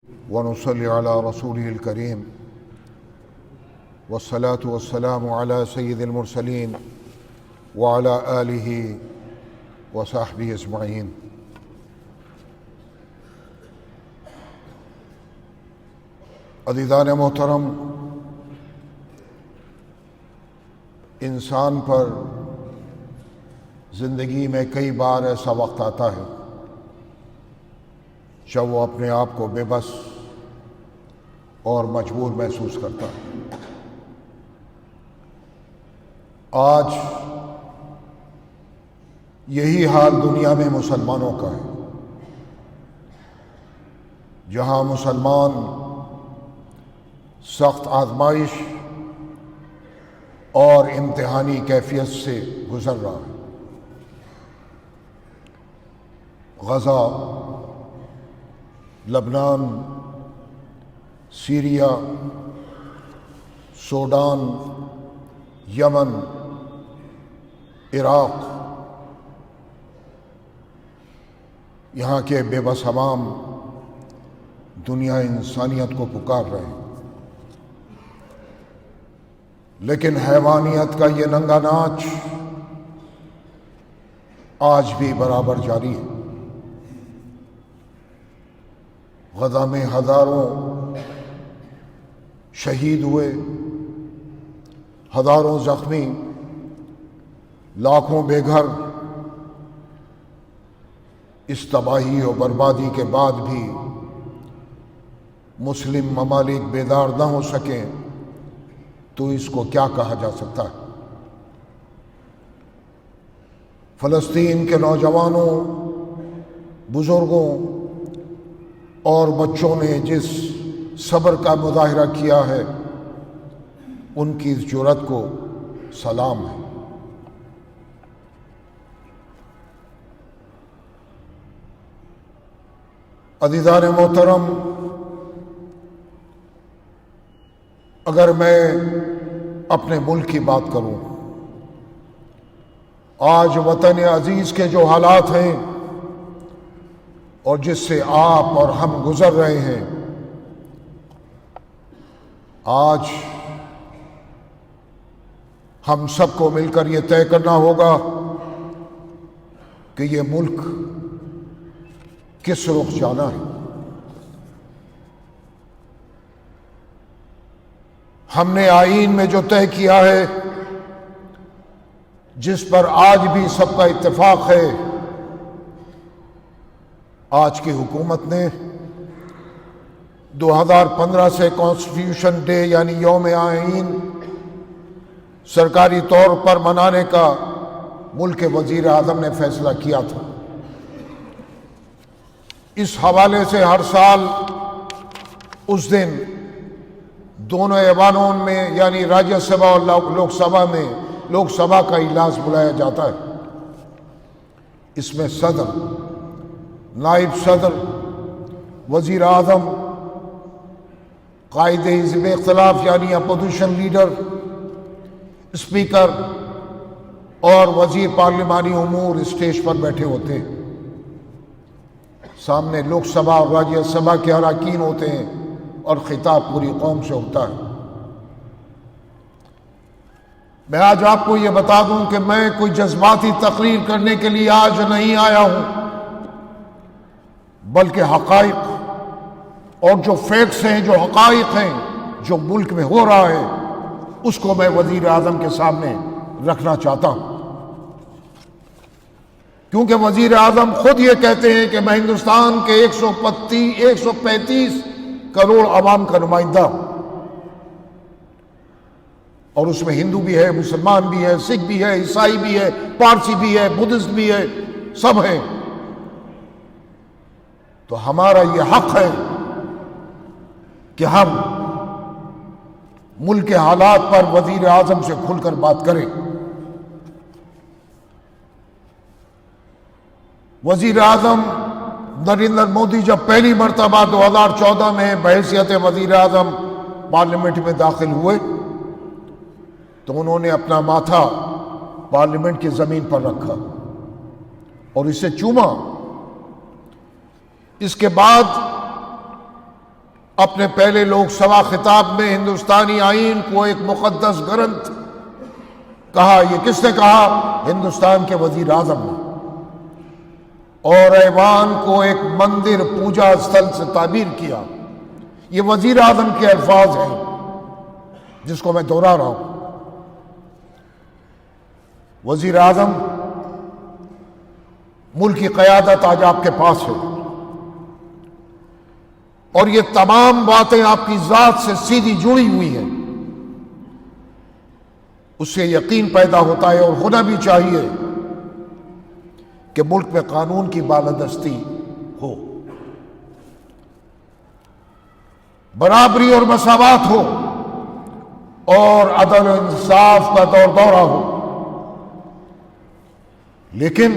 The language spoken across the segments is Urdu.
ونصلي على رسوله الكريم والصلاة والسلام على سيد المرسلين وعلى آله وصحبه أجمعين. عزیزان محترم، انسان پر زندگی میں کئی بار ایسا وقت آتا ہے جب وہ اپنے آپ کو بے بس اور مجبور محسوس کرتا ہے۔ آج یہی حال دنیا میں مسلمانوں کا ہے، جہاں مسلمان سخت آزمائش اور امتحانی کیفیت سے گزر رہا ہے۔ غزہ، لبنان، سیریا، سوڈان، یمن، عراق، یہاں کے بے بس عوام دنیا انسانیت کو پکار رہے ہیں، لیکن حیوانیت کا یہ ننگا ناچ آج بھی برابر جاری ہے۔ غزہ میں ہزاروں شہید ہوئے، ہزاروں زخمی، لاکھوں بے گھر۔ اس تباہی اور بربادی کے بعد بھی مسلم ممالک بیدار نہ ہو سکیں تو اس کو کیا کہا جا سکتا ہے؟ فلسطین کے نوجوانوں، بزرگوں اور بچوں نے جس صبر کا مظاہرہ کیا ہے، ان کی اس جرأت کو سلام ہے۔ عزیزان محترم، اگر میں اپنے ملک کی بات کروں، آج وطن عزیز کے جو حالات ہیں اور جس سے آپ اور ہم گزر رہے ہیں، آج ہم سب کو مل کر یہ طے کرنا ہوگا کہ یہ ملک کس رخ جانا ہے۔ ہم نے آئین میں جو طے کیا ہے، جس پر آج بھی سب کا اتفاق ہے، آج کی حکومت نے 2015 سے کانسٹیٹیوشن ڈے یعنی یوم آئین سرکاری طور پر منانے کا ملک کے وزیر اعظم نے فیصلہ کیا تھا۔ اس حوالے سے ہر سال اس دن دونوں ایوانوں میں یعنی راجیہ سبھا اور لوک سبھا میں لوک سبھا کا اجلاس بلایا جاتا ہے۔ اس میں صدر، نائب صدر، وزیر اعظم، قائد حزب اختلاف یعنی اپوزیشن لیڈر، اسپیکر اور وزیر پارلیمانی امور اسٹیج پر بیٹھے ہوتے ہیں۔ سامنے لوک سبھا اور راجیہ سبھا کے اراکین ہوتے ہیں اور خطاب پوری قوم سے ہوتا ہے۔ میں آج آپ کو یہ بتا دوں کہ میں کوئی جذباتی تقریر کرنے کے لیے آج نہیں آیا ہوں، بلکہ حقائق اور جو فیکٹس ہیں، جو حقائق ہیں، جو ملک میں ہو رہا ہے، اس کو میں وزیر اعظم کے سامنے رکھنا چاہتا ہوں۔ کیونکہ وزیر اعظم خود یہ کہتے ہیں کہ میں ہندوستان کے 135 کروڑ عوام کا نمائندہ ہوں، اور اس میں ہندو بھی ہے، مسلمان بھی ہے، سکھ بھی ہے، عیسائی بھی ہے، پارسی بھی ہے، بدھسٹ بھی ہے، سب ہیں۔ تو ہمارا یہ حق ہے کہ ہم ملک کے حالات پر وزیر اعظم سے کھل کر بات کریں۔ وزیر اعظم نریندر مودی جب پہلی مرتبہ 2014 میں بحیثیت وزیر اعظم پارلیمنٹ میں داخل ہوئے تو انہوں نے اپنا ماتھا پارلیمنٹ کی زمین پر رکھا اور اسے چوما۔ اس کے بعد اپنے پہلے لوک سبھا خطاب میں ہندوستانی آئین کو ایک مقدس گرنتھ کہا۔ یہ کس نے کہا؟ ہندوستان کے وزیر اعظم نے۔ اور ایوان کو ایک مندر پوجا استھل سے تعبیر کیا۔ یہ وزیر اعظم کے الفاظ ہیں جس کو میں دوہرا رہا ہوں۔ وزیر اعظم، ملک کی قیادت آج آپ کے پاس ہے، اور یہ تمام باتیں آپ کی ذات سے سیدھی جڑی ہوئی ہیں۔ اس سے یقین پیدا ہوتا ہے، اور ہونا بھی چاہیے، کہ ملک میں قانون کی بالادستی ہو، برابری اور مساوات ہو، اور عدل و انصاف کا دور دورہ ہو۔ لیکن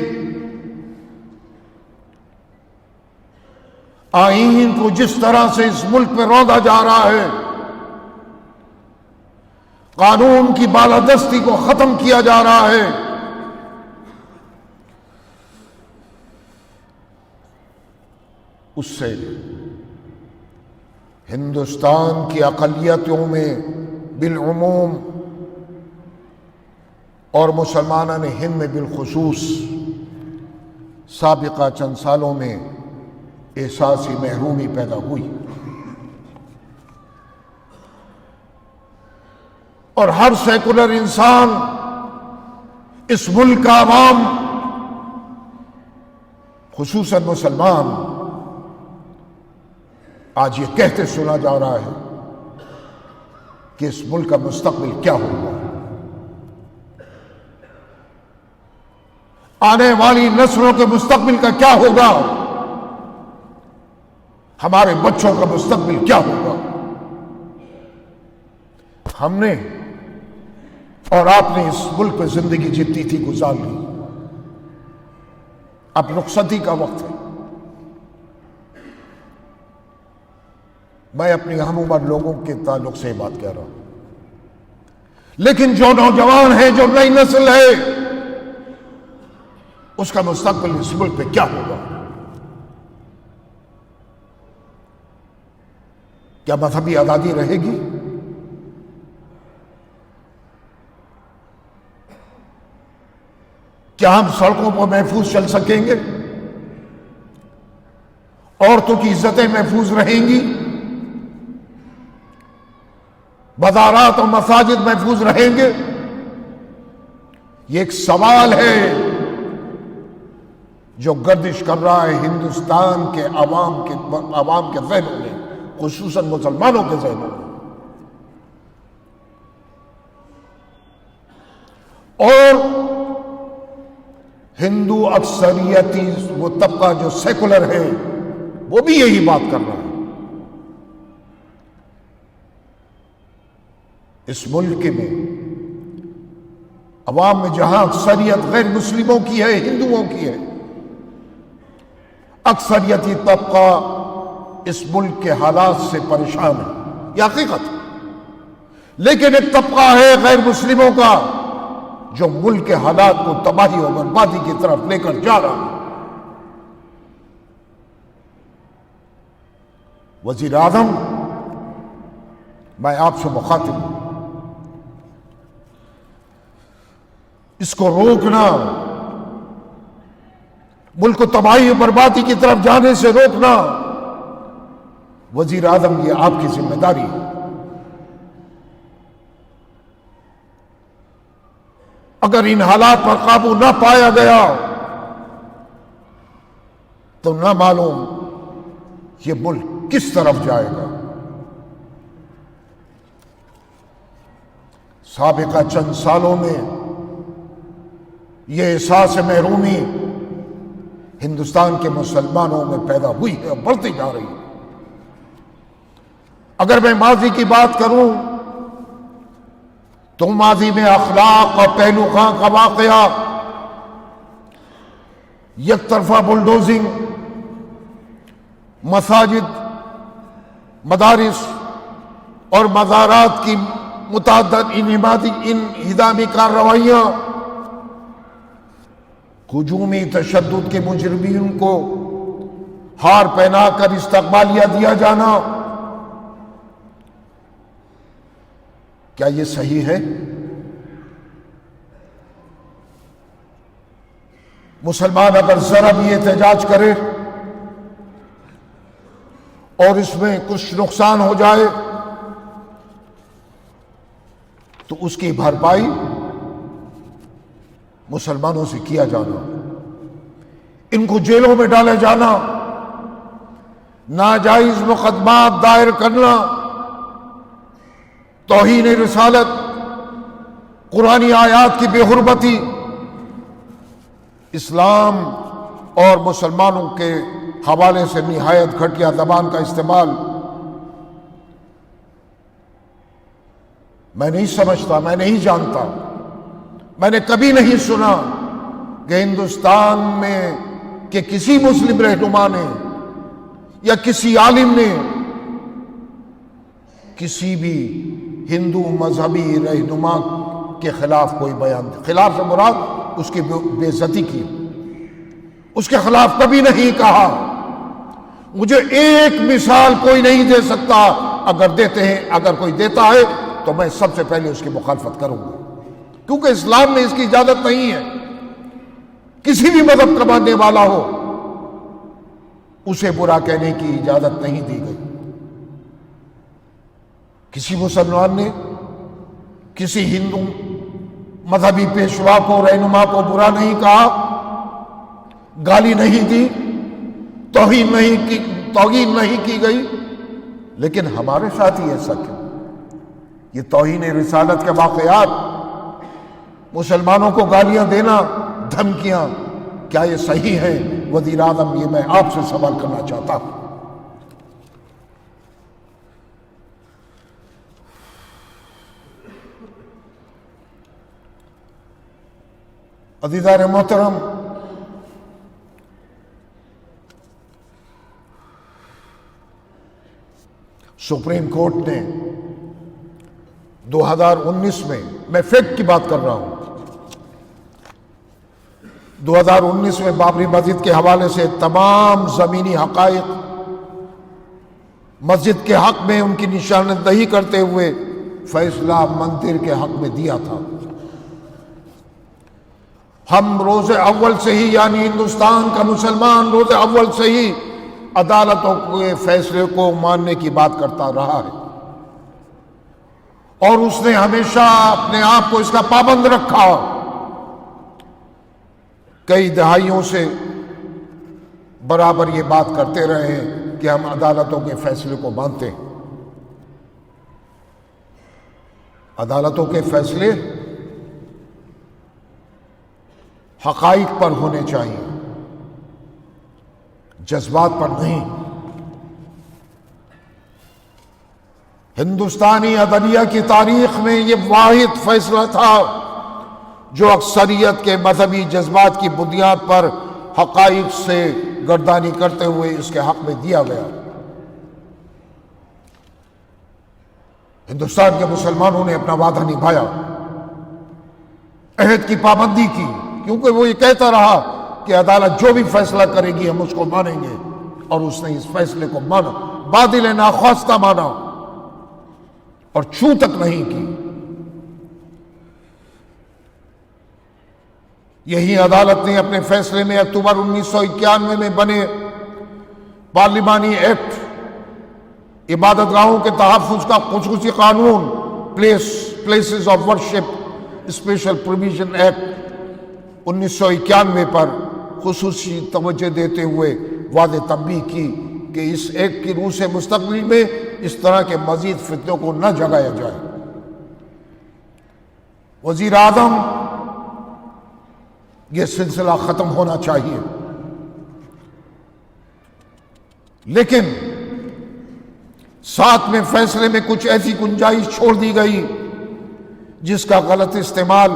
آئین کو جس طرح سے اس ملک میں روندا جا رہا ہے، قانون کی بالادستی کو ختم کیا جا رہا ہے، اس سے ہندوستان کی اقلیتوں میں بالعموم اور مسلمانان ہند میں بالخصوص سابقہ چند سالوں میں احساسی محرومی پیدا ہوئی، اور ہر سیکولر انسان، اس ملک کا عوام، خصوصاً مسلمان، آج یہ کہتے سنا جا رہا ہے کہ اس ملک کا مستقبل کیا ہوگا، آنے والی نسلوں کے مستقبل کا کیا ہوگا، ہمارے بچوں کا مستقبل کیا ہوگا۔ ہم نے اور آپ نے اس ملک میں زندگی جتنی تھی گزار لی، اب رخصتی کا وقت ہے۔ میں اپنی ہم عمر لوگوں کے تعلق سے یہ بات کہہ رہا ہوں، لیکن جو نوجوان ہیں، جو نئی نسل ہے، اس کا مستقبل اس ملک میں کیا ہوگا؟ کیا مذہبی آزادی رہے گی؟ کیا ہم سڑکوں پر محفوظ چل سکیں گے؟ عورتوں کی عزتیں محفوظ رہیں گی؟ بازارات اور مساجد محفوظ رہیں گے؟ یہ ایک سوال ہے جو گردش کر رہا ہے ہندوستان کے عوام کے ذہنوں میں، خصوصاً مسلمانوں کے ذہنوں میں۔ اور ہندو اکثریتی وہ طبقہ جو سیکولر ہے، وہ بھی یہی بات کر رہا ہے۔ اس ملک میں عوام میں جہاں اکثریت غیر مسلموں کی ہے، ہندوؤں کی ہے، اکثریتی طبقہ اس ملک کے حالات سے پریشان ہے، یہ حقیقت ہے۔ لیکن ایک طبقہ ہے غیر مسلموں کا جو ملک کے حالات کو تباہی اور بربادی کی طرف لے کر جا رہا ہے۔ وزیر اعظم، میں آپ سے مخاطب ہوں، اس کو روکنا، ملک کو تباہی اور بربادی کی طرف جانے سے روکنا، وزیر اعظم یہ آپ کی ذمہ داری ہے۔ اگر ان حالات پر قابو نہ پایا گیا تو نہ معلوم یہ ملک کس طرف جائے گا۔ سابقہ چند سالوں میں یہ احساس محرومی ہندوستان کے مسلمانوں میں پیدا ہوئی ہے اور بڑھتی جا رہی ہے۔ اگر میں ماضی کی بات کروں تو ماضی میں اخلاق اور پہلو خاں کا واقعہ، یک طرفہ بلڈوزنگ، مساجد، مدارس اور مزارات کی متعدد انہدامی کارروائیاں، ہجومی تشدد کے مجرمین کو ہار پہنا کر استقبالیہ دیا جانا، کیا یہ صحیح ہے؟ مسلمان اگر ذرا بھی احتجاج کرے اور اس میں کچھ نقصان ہو جائے تو اس کی بھرپائی مسلمانوں سے کیا جانا، ان کو جیلوں میں ڈالے جانا، ناجائز مقدمات دائر کرنا، توہین رسالت، قرآنی آیات کی بے حرمتی، اسلام اور مسلمانوں کے حوالے سے نہایت گھٹیا زبان کا استعمال میں نہیں سمجھتا، میں نہیں جانتا، میں نے کبھی نہیں سنا کہ ہندوستان میں کہ کسی مسلم رہنما نے یا کسی عالم نے کسی بھی ہندو مذہبی رہنما کے خلاف کوئی بیان دیا۔ خلاف سے مراد اس کی بے عزتی کی، اس کے خلاف کبھی نہیں کہا۔ مجھے ایک مثال کوئی نہیں دے سکتا، اگر کوئی دیتا ہے تو میں سب سے پہلے اس کی مخالفت کروں گا، کیونکہ اسلام میں اس کی اجازت نہیں ہے۔ کسی بھی مذہب کا ماننے والا ہو اسے برا کہنے کی اجازت نہیں دی گئی۔ کسی مسلمان نے کسی ہندو مذہبی پیشوا کو، رہنما کو برا نہیں کہا، گالی نہیں دی، توہین نہیں کی گئی، لیکن ہمارے ساتھ ہی ایسا کیوں؟ یہ توہین رسالت کے واقعات، مسلمانوں کو گالیاں دینا، دھمکیاں، کیا یہ صحیح ہے؟ وزیر اعظم، یہ میں آپ سے سوال کرنا چاہتا ہوں۔ عزیزان محترم، سپریم کورٹ نے 2019 میں فیکٹ کی بات کر رہا ہوں، 2019 میں بابری مسجد کے حوالے سے تمام زمینی حقائق مسجد کے حق میں ان کی نشاندہی کرتے ہوئے فیصلہ مندر کے حق میں دیا تھا۔ ہم روز اول سے ہی، یعنی ہندوستان کا مسلمان روز اول سے ہی عدالتوں کے فیصلے کو ماننے کی بات کرتا رہا ہے، اور اس نے ہمیشہ اپنے آپ کو اس کا پابند رکھا۔ کئی دہائیوں سے برابر یہ بات کرتے رہے ہیں کہ ہم عدالتوں کے فیصلے کو مانتے ہیں۔ عدالتوں کے فیصلے حقائق پر ہونے چاہیے، جذبات پر نہیں۔ ہندوستانی عدلیہ کی تاریخ میں یہ واحد فیصلہ تھا جو اکثریت کے مذہبی جذبات کی بنیاد پر حقائق سے گردانی کرتے ہوئے اس کے حق میں دیا گیا۔ ہندوستان کے مسلمانوں نے اپنا وعدہ نبھایا، عہد کی پابندی کی، کیونکہ وہ یہ کہتا رہا کہ عدالت جو بھی فیصلہ کرے گی ہم اس کو مانیں گے، اور اس نے اس فیصلے کو مانا، بادل ناخواستہ مانا اور چھو تک نہیں کی۔ یہی عدالت نے اپنے فیصلے میں اکتوبر 1991 میں بنے پارلیمانی ایکٹ، عبادت گاہوں کے تحفظ کا خصوصی قانون، places of worship special provision act 1991 پر خصوصی توجہ دیتے ہوئے واضح تنبیہ کی کہ اس ایکٹ کی روح سے مستقبل میں اس طرح کے مزید فتنوں کو نہ جگایا جائے۔ وزیر اعظم، یہ سلسلہ ختم ہونا چاہیے، لیکن ساتھ میں فیصلے میں کچھ ایسی گنجائش چھوڑ دی گئی جس کا غلط استعمال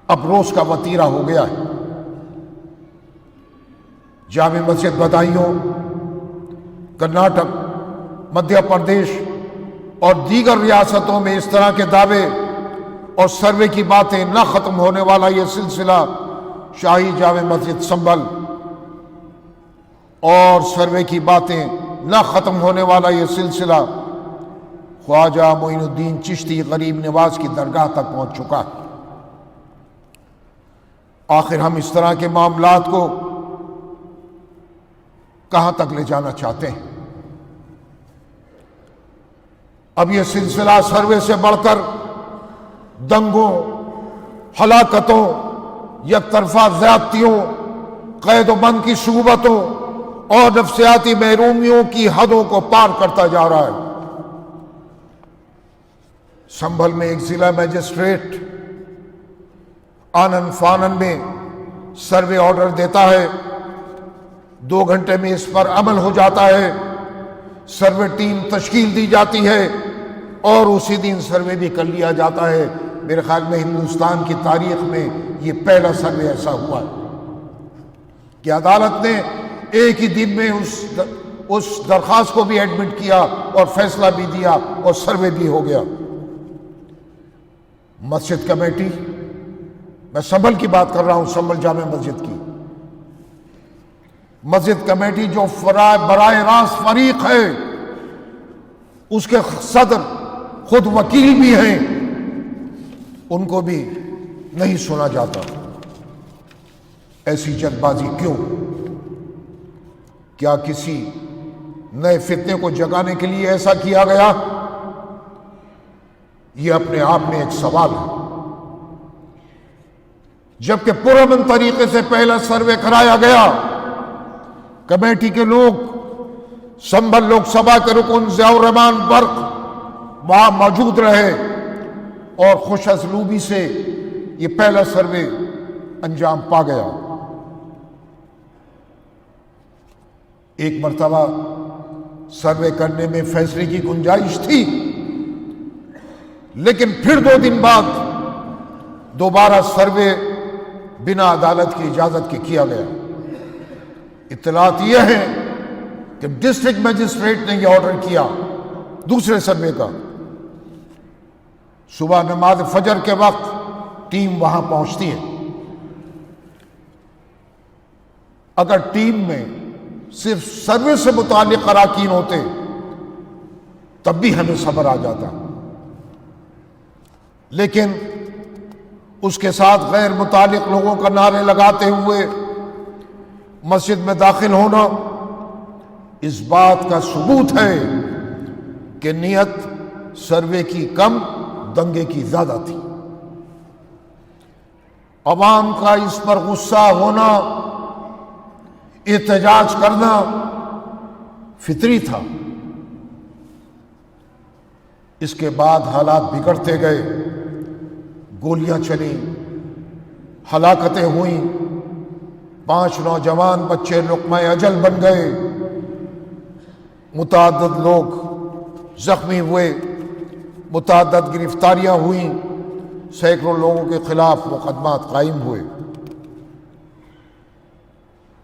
اب روز کا وتیرہ ہو گیا ہے۔ جامع مسجد بدایوں، کرناٹک، مدھیہ پردیش اور دیگر ریاستوں میں اس طرح کے دعوے اور سروے کی باتیں نہ ختم ہونے والا یہ سلسلہ شاہی جامع مسجد سنبھل اور سروے کی باتیں نہ ختم ہونے والا یہ سلسلہ خواجہ معین الدین چشتی غریب نواز کی درگاہ تک پہنچ چکا ہے۔ آخر ہم اس طرح کے معاملات کو کہاں تک لے جانا چاہتے ہیں؟ اب یہ سلسلہ سروے سے بڑھ کر دنگوں، ہلاکتوں، یک طرفہ زیادتیوں، قید و بند کی صعوبتوں اور نفسیاتی محرومیوں کی حدوں کو پار کرتا جا رہا ہے۔ سنبھل میں ایک ضلع میجسٹریٹ آنن فانن میں سروے آرڈر دیتا ہے، 2 گھنٹے میں اس پر عمل ہو جاتا ہے، سروے ٹیم تشکیل دی جاتی ہے اور اسی دن سروے بھی کر لیا جاتا ہے۔ میرے خیال میں ہندوستان کی تاریخ میں یہ پہلا سروے ایسا ہوا ہے کہ عدالت نے ایک ہی دن میں اس درخواست کو بھی ایڈمٹ کیا اور فیصلہ بھی دیا اور سروے بھی ہو گیا۔ مسجد کمیٹی، میں سنبھل کی بات کر رہا ہوں، سنبھل جامع مسجد کی مسجد کمیٹی جو براہ راست فریق ہے، اس کے صدر خود وکیل بھی ہیں، ان کو بھی نہیں سنا جاتا۔ ایسی جلد بازی کیوں؟ کیا کسی نئے فتنے کو جگانے کے لیے ایسا کیا گیا؟ یہ اپنے آپ میں ایک سوال ہے۔ جبکہ پرامن طریقے سے پہلا سروے کرایا گیا، کمیٹی کے لوگ، سنبھل لوک سبھا کے رکن ضیاء الرحمان برق وہاں موجود رہے اور خوش اسلوبی سے یہ پہلا سروے انجام پا گیا۔ ایک مرتبہ سروے کرنے میں فیصلے کی گنجائش تھی، لیکن پھر 2 دن بعد دوبارہ سروے بنا عدالت کی اجازت کے کیا گیا۔ اطلاعات یہ ہے کہ ڈسٹرکٹ میجسٹریٹ نے یہ آرڈر کیا دوسرے سروے کا۔ صبح نماز فجر کے وقت ٹیم وہاں پہنچتی ہے۔ اگر ٹیم میں صرف سروے سے متعلق اراکین ہوتے تب بھی ہمیں صبر آ جاتا، لیکن اس کے ساتھ غیر متعلق لوگوں کا نعرے لگاتے ہوئے مسجد میں داخل ہونا اس بات کا ثبوت ہے کہ نیت سروے کی کم، دنگے کی زیادہ تھی۔ عوام کا اس پر غصہ ہونا، احتجاج کرنا فطری تھا۔ اس کے بعد حالات بگڑتے گئے، گولیاں چلیں، ہلاکتیں ہوئیں، 5 نوجوان بچے لقمہ اجل بن گئے، متعدد لوگ زخمی ہوئے، متعدد گرفتاریاں ہوئیں، سینکڑوں لوگوں کے خلاف مقدمات قائم ہوئے،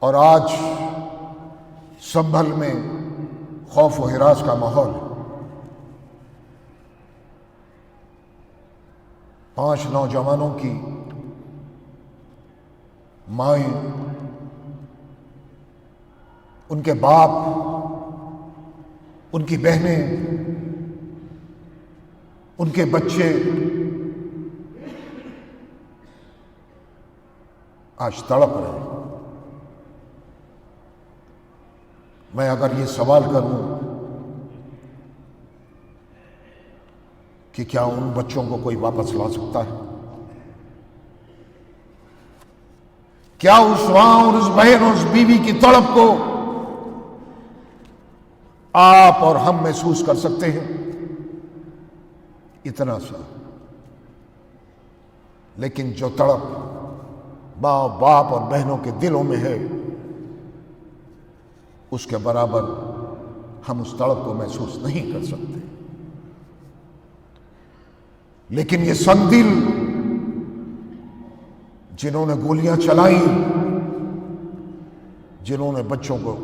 اور آج سنبھل میں خوف و ہراس کا ماحول ہے۔ 5 نوجوانوں کی مائیں، ان کے باپ، ان کی بہنیں، ان کے بچے آج تڑپ رہے ہیں۔ میں اگر یہ سوال کروں کہ کیا ان بچوں کو کوئی واپس لا سکتا ہے؟ کیا اس ماں اور اس بہن اور اس بیوی کی تڑپ کو آپ اور ہم محسوس کر سکتے ہیں؟ اتنا سا۔ لیکن جو تڑپ ماں باپ اور بہنوں کے دلوں میں ہے، اس کے برابر ہم اس تڑپ کو محسوس نہیں کر سکتے۔ لیکن یہ سنگ دل جنہوں نے گولیاں چلائیں، جنہوں نے بچوں کو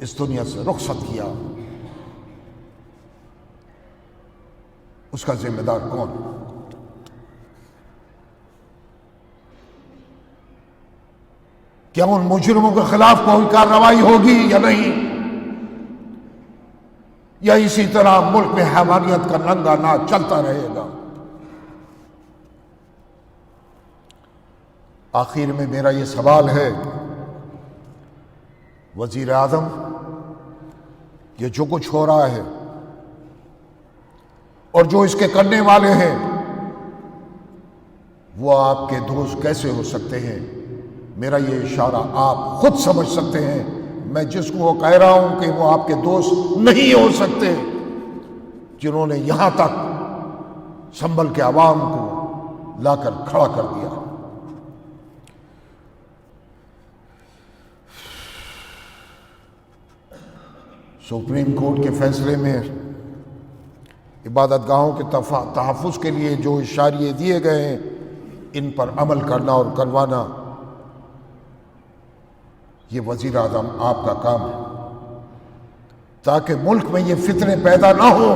اس دنیا سے رخصت کیا، اس کا ذمہ دار کون؟ کیا ان مجرموں کے خلاف کوئی کارروائی ہوگی یا نہیں؟ یا اسی طرح ملک میں حیوانیت کا ننگا ناچ چلتا رہے گا؟ آخر میں میرا یہ سوال ہے، وزیر اعظم، یہ جو کچھ ہو رہا ہے اور جو اس کے کرنے والے ہیں، وہ آپ کے دوست کیسے ہو سکتے ہیں؟ میرا یہ اشارہ آپ خود سمجھ سکتے ہیں۔ میں جس کو وہ کہہ رہا ہوں کہ وہ آپ کے دوست نہیں ہو سکتے، جنہوں نے یہاں تک سنبھل کے عوام کو لا کر کھڑا کر دیا۔ سپریم کورٹ کے فیصلے میں عبادت گاہوں کے تحفظ کے لیے جو اشاریے دیے گئے ہیں، ان پر عمل کرنا اور کروانا، یہ وزیر اعظم آپ کا کام ہے، تاکہ ملک میں یہ فتنے پیدا نہ ہو،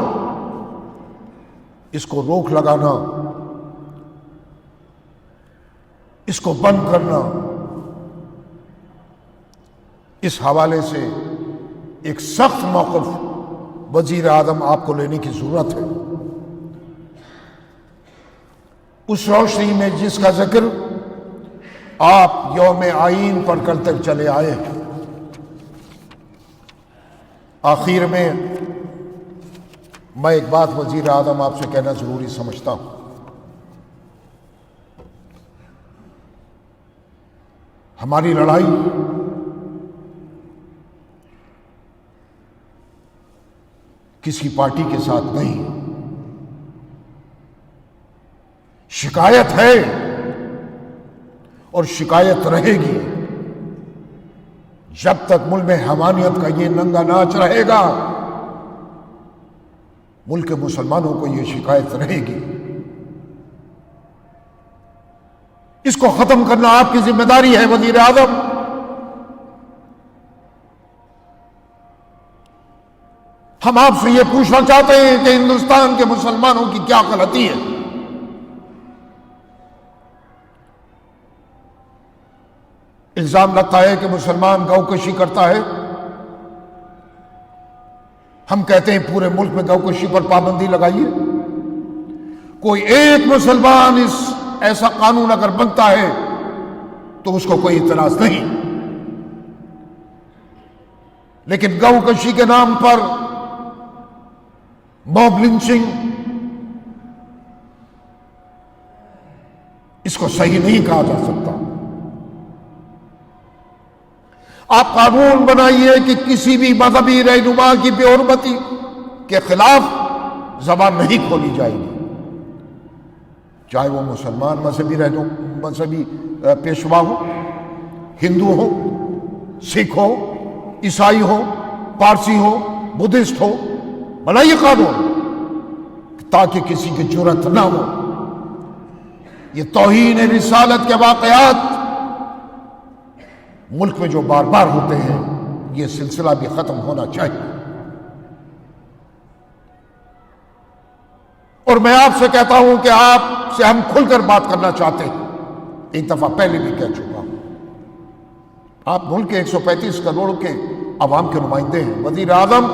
اس کو روک لگانا، اس کو بند کرنا۔ اس حوالے سے ایک سخت موقف وزیر اعظم آپ کو لینے کی ضرورت ہے۔ اس روشنی میں جس کا ذکر آپ یوم آئین پر کرتے چلے آئے، آخر میں میں ایک بات وزیر اعظم آپ سے کہنا ضروری سمجھتا ہوں۔ ہماری لڑائی کسی پارٹی کے ساتھ نہیں، شکایت ہے اور شکایت رہے گی۔ جب تک ملک میں حیوانیت کا یہ ننگا ناچ رہے گا، ملک کے مسلمانوں کو یہ شکایت رہے گی۔ اس کو ختم کرنا آپ کی ذمہ داری ہے وزیر اعظم۔ ہم آپ سے یہ پوچھنا چاہتے ہیں کہ ہندوستان کے مسلمانوں کی کیا غلطی ہے؟ الزام لگتا ہے کہ مسلمان گو کشی کرتا ہے۔ ہم کہتے ہیں پورے ملک میں گو کشی پر پابندی لگائیے۔ کوئی ایک مسلمان ایسا قانون اگر بنتا ہے تو اس کو کوئی اعتراض نہیں، لیکن گو کشی کے نام پر موب لنچنگ، اس کو صحیح نہیں کہا جا سکتا۔ آپ قانون بنائیے کہ کسی بھی مذہبی رہنما کی بے حرمتی کے خلاف زبان نہیں کھولی جائے گی، چاہے وہ مسلمان مذہبی پیشوا ہو، ہندو ہو، سکھ ہو، عیسائی ہو، پارسی ہو، بدھسٹ ہو۔ بنائیے قانون تاکہ کسی کی جرأت نہ ہو۔ یہ توہین رسالت کے واقعات ملک میں جو بار بار ہوتے ہیں، یہ سلسلہ بھی ختم ہونا چاہیے۔ اور میں آپ سے کہتا ہوں کہ آپ سے ہم کھل کر بات کرنا چاہتے ہیں، ایک دفعہ پہلے بھی کہہ چکا ہوں۔ آپ ملک کے 135 کروڑ کے عوام کے نمائندے ہیں۔ وزیر اعظم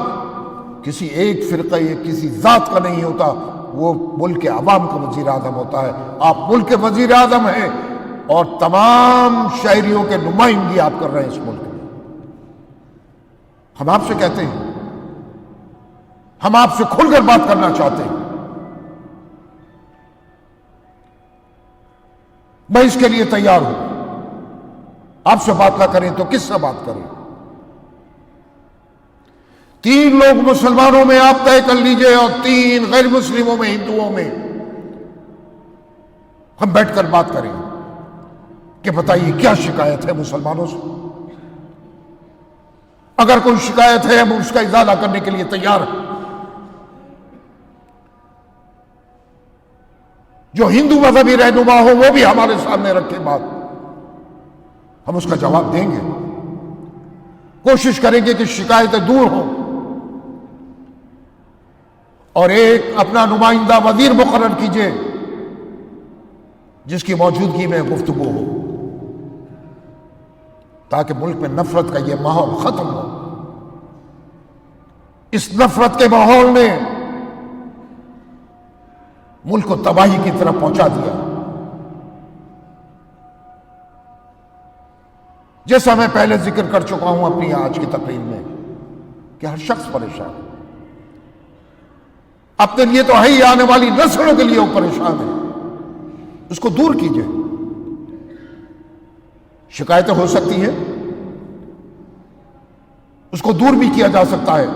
کسی ایک فرقہ یا کسی ذات کا نہیں ہوتا، وہ ملک کے عوام کا وزیر اعظم ہوتا ہے۔ آپ ملک کے وزیر اعظم ہیں اور تمام شہریوں کے نمائندگی آپ کر رہے ہیں اس ملک میں۔ ہم آپ سے کہتے ہیں، ہم آپ سے کھل کر بات کرنا چاہتے ہیں۔ میں اس کے لیے تیار ہوں۔ آپ سے بات نہ کریں تو کس سے بات کریں؟ 3 لوگ مسلمانوں میں آپ طے کر لیجئے اور 3 غیر مسلموں میں، ہندوؤں میں ہم بیٹھ کر بات کریں کہ بتائیے کیا شکایت ہے مسلمانوں سے۔ اگر کوئی شکایت ہے ہم اس کا ازالہ کرنے کے لیے تیار ہیں۔ جو ہندو مذہبی رہنما ہو وہ بھی ہمارے سامنے رکھے بات، ہم اس کا جواب دیں گے۔ کوشش کریں گے کہ شکایتیں دور ہوں اور ایک اپنا نمائندہ وزیر مقرر کیجئے جس کی موجودگی میں گفتگو ہو، تاکہ ملک میں نفرت کا یہ ماحول ختم ہو۔ اس نفرت کے ماحول نے ملک کو تباہی کی طرف پہنچا دیا. جیسا میں پہلے ذکر کر چکا ہوں اپنی آج کی تقریر میں کہ ہر شخص پریشان ہے. اپنے لیے تو ہے ہی، آنے والی نسلوں کے لیے وہ پریشان ہے. اس کو دور کیجئے. شکایتیں ہو سکتی ہیں، اس کو دور بھی کیا جا سکتا ہے.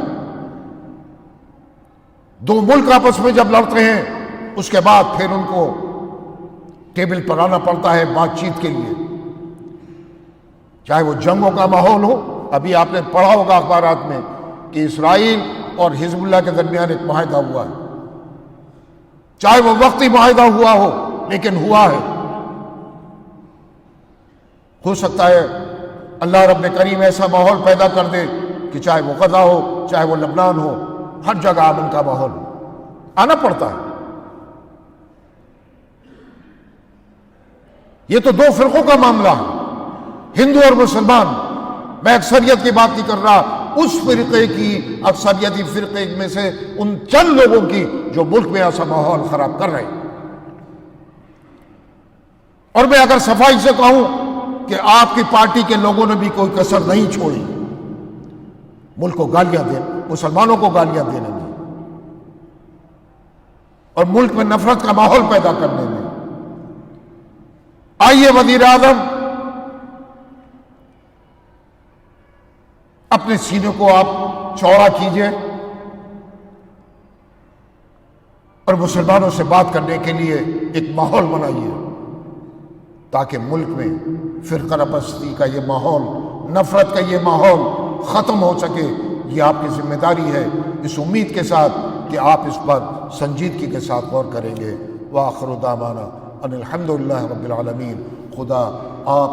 دو ملک آپس میں جب لڑتے ہیں اس کے بعد پھر ان کو ٹیبل پر آنا پڑتا ہے بات چیت کے لیے، چاہے وہ جنگوں کا ماحول ہو. ابھی آپ نے پڑھا ہوگا اخبارات میں کہ اسرائیل اور حزب اللہ کے درمیان ایک معاہدہ ہوا ہے. چاہے وہ وقتی معاہدہ ہوا ہو لیکن ہوا ہے. ہو سکتا ہے اللہ رب کریم ایسا ماحول پیدا کر دے کہ چاہے وہ غزہ ہو، چاہے وہ لبنان ہو، ہر جگہ امن کا ماحول آنا پڑتا ہے. یہ تو دو فرقوں کا معاملہ ہے، ہندو اور مسلمان. میں اکثریت کی بات نہیں کر رہا، اس فرقے کی، اکثریتی فرقے میں سے ان چند لوگوں کی جو ملک میں ایسا ماحول خراب کر رہے ہیں. اور میں اگر صفائی سے کہوں کہ آپ کی پارٹی کے لوگوں نے بھی کوئی کسر نہیں چھوڑی ملک کو گالیاں دینے، مسلمانوں کو گالیاں دینے میں اور ملک میں نفرت کا ماحول پیدا کرنے میں. آئیے وزیر اعظم اپنے سینے کو آپ چوڑا کیجئے اور مسلمانوں سے بات کرنے کے لیے ایک ماحول بنائیے تاکہ ملک میں فرقہ پرستی کا یہ ماحول، نفرت کا یہ ماحول ختم ہو سکے. یہ آپ کی ذمہ داری ہے، اس امید کے ساتھ کہ آپ اس پر سنجیدگی کے ساتھ غور کریں گے. وآخر دعوانا ان الحمدللہ رب العالمین. خدا آپ